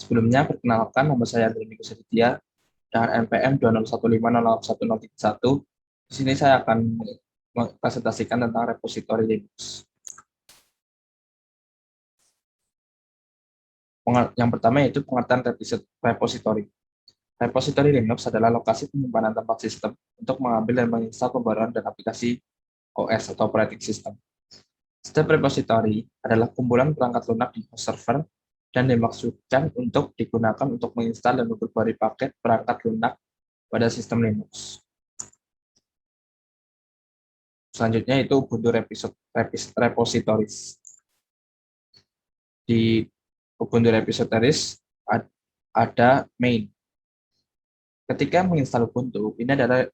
Sebelumnya, perkenalkan nama saya Andri Miko Seditya dengan NPM 201500131. Di sini saya akan mempresentasikan tentang repositori Linux. Yang pertama yaitu pengertian repositori. Repositori Linux adalah lokasi penyimpanan tempat sistem untuk mengambil dan menginstal pembaruan dan aplikasi OS atau operating system. Setiap repositori adalah kumpulan perangkat lunak di host server dan dimaksudkan untuk digunakan untuk menginstal dan memperbarui paket perangkat lunak pada sistem Linux. Selanjutnya itu Ubuntu Repositories. Di Ubuntu Repositories ada main. Ketika menginstal Ubuntu, ini adalah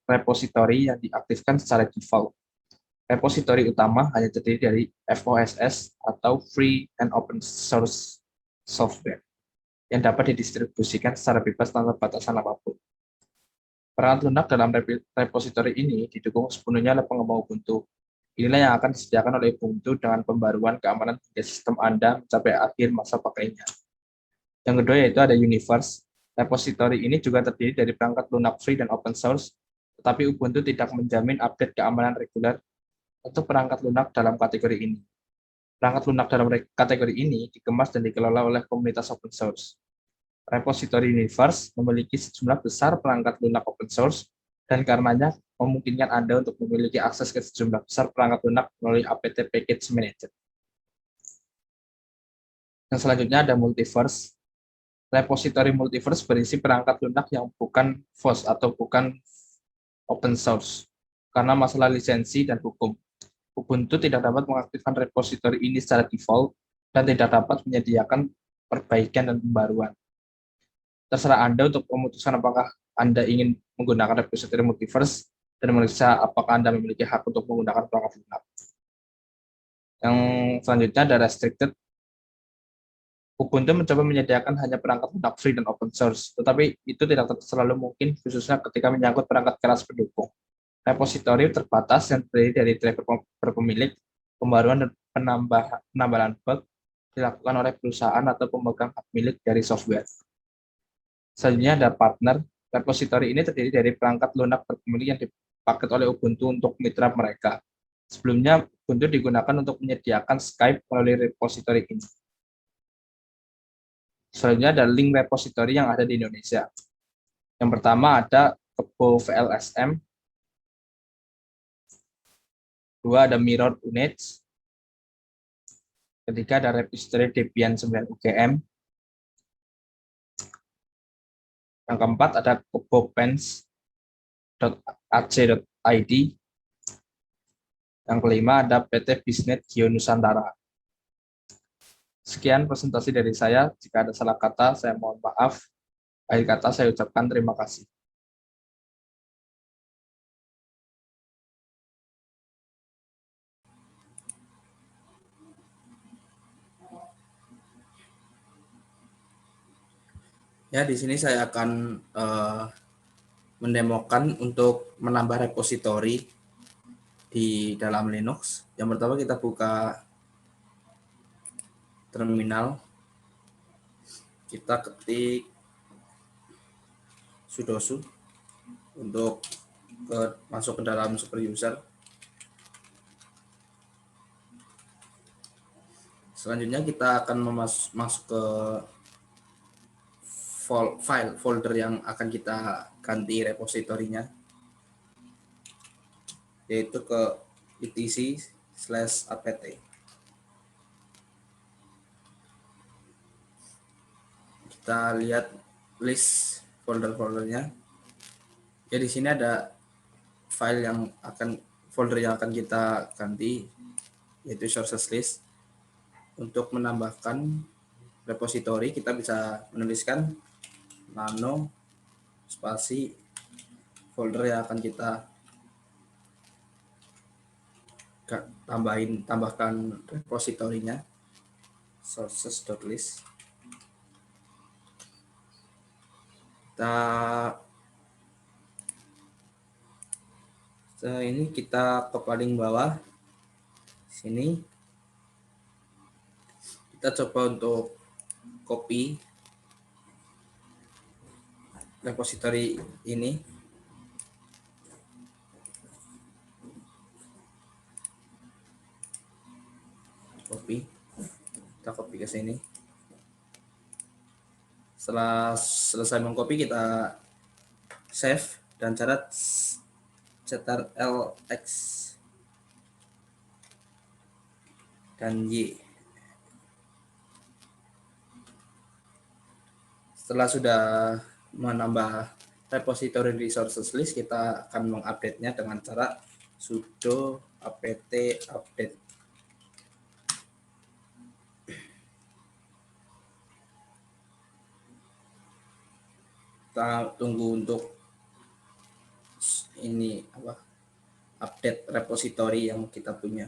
repositori yang diaktifkan secara default. Repositori utama hanya terdiri dari FOSS atau Free and Open Source Software yang dapat didistribusikan secara bebas tanpa batasan apapun. Perangkat lunak dalam repositori ini didukung sepenuhnya oleh pengembang Ubuntu. Inilah yang akan disediakan oleh Ubuntu dengan pembaruan keamanan hingga sistem Anda mencapai akhir masa pakainya. Yang kedua yaitu ada Universe. Repositori ini juga terdiri dari perangkat lunak free dan open source, tetapi Ubuntu tidak menjamin update keamanan reguler untuk perangkat lunak dalam kategori ini. Perangkat lunak dalam kategori ini dikemas dan dikelola oleh komunitas open source. Repositori Universe memiliki sejumlah besar perangkat lunak open source, dan karenanya memungkinkan Anda untuk memiliki akses ke sejumlah besar perangkat lunak melalui apt package manager. Yang selanjutnya ada Multiverse. Repositori Multiverse berisi perangkat lunak yang bukan FOSS atau bukan open source karena masalah lisensi dan hukum. Ubuntu tidak dapat mengaktifkan repositori ini secara default dan tidak dapat menyediakan perbaikan dan pembaruan. Terserah Anda untuk memutuskan apakah Anda ingin menggunakan repositori Multiverse dan memeriksa apakah Anda memiliki hak untuk menggunakan perangkat lunak. Yang selanjutnya ada Restricted. Ubuntu mencoba menyediakan hanya perangkat lunak free dan open source, tetapi itu tidak selalu mungkin, khususnya ketika menyangkut perangkat keras pendukung. Repositori terbatas yang terdiri dari driver berpemilik, pembaruan dan penambahan bug dilakukan oleh perusahaan atau pemegang hak milik dari software. Selanjutnya ada partner. Repositori ini terdiri dari perangkat lunak berpemilik yang dipaket oleh Ubuntu untuk mitra mereka. Sebelumnya, Ubuntu digunakan untuk menyediakan Skype melalui repositori ini. Selanjutnya ada link repositori yang ada di Indonesia. Yang pertama ada Kebo VLSM, dua ada Mirror Units, ketiga ada repositori Debian 9 UGM, yang keempat ada kebopens.ac.id, yang kelima ada PT Bisnet Geo Nusantara. Sekian presentasi dari saya. Jika ada salah kata, saya mohon maaf. Akhir kata saya ucapkan terima kasih. Ya, di sini saya akan mendemokan untuk menambah repositori di dalam Linux. Yang pertama kita buka terminal, kita ketik sudo untuk masuk ke dalam super user. Selanjutnya kita akan masuk ke folder yang akan kita ganti repositorinya, yaitu ke etc/apt. Kita lihat list folder-foldernya. Ya, di sini ada folder yang akan kita ganti, yaitu sources list. Untuk menambahkan repositori, kita bisa menuliskan nano spasi folder yang akan kita tambahkan repositorinya, sources.list. Ini kita ke paling bawah sini, kita coba untuk copy repository ini. Kita copy ke sini. Setelah selesai mengcopy, kita save dan catat ctrl-x dan Y. Setelah sudah menambah repository resources list, kita akan mengupdate-nya dengan cara sudo apt update. Kita tunggu untuk ini update repository yang kita punya.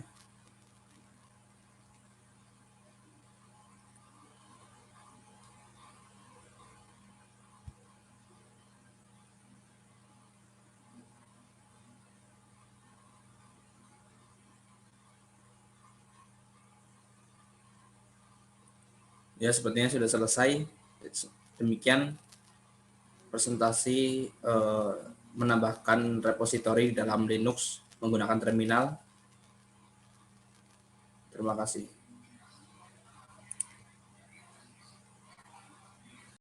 Ya, sepertinya sudah selesai. Demikian presentasi menambahkan repository dalam Linux menggunakan terminal. Terima kasih.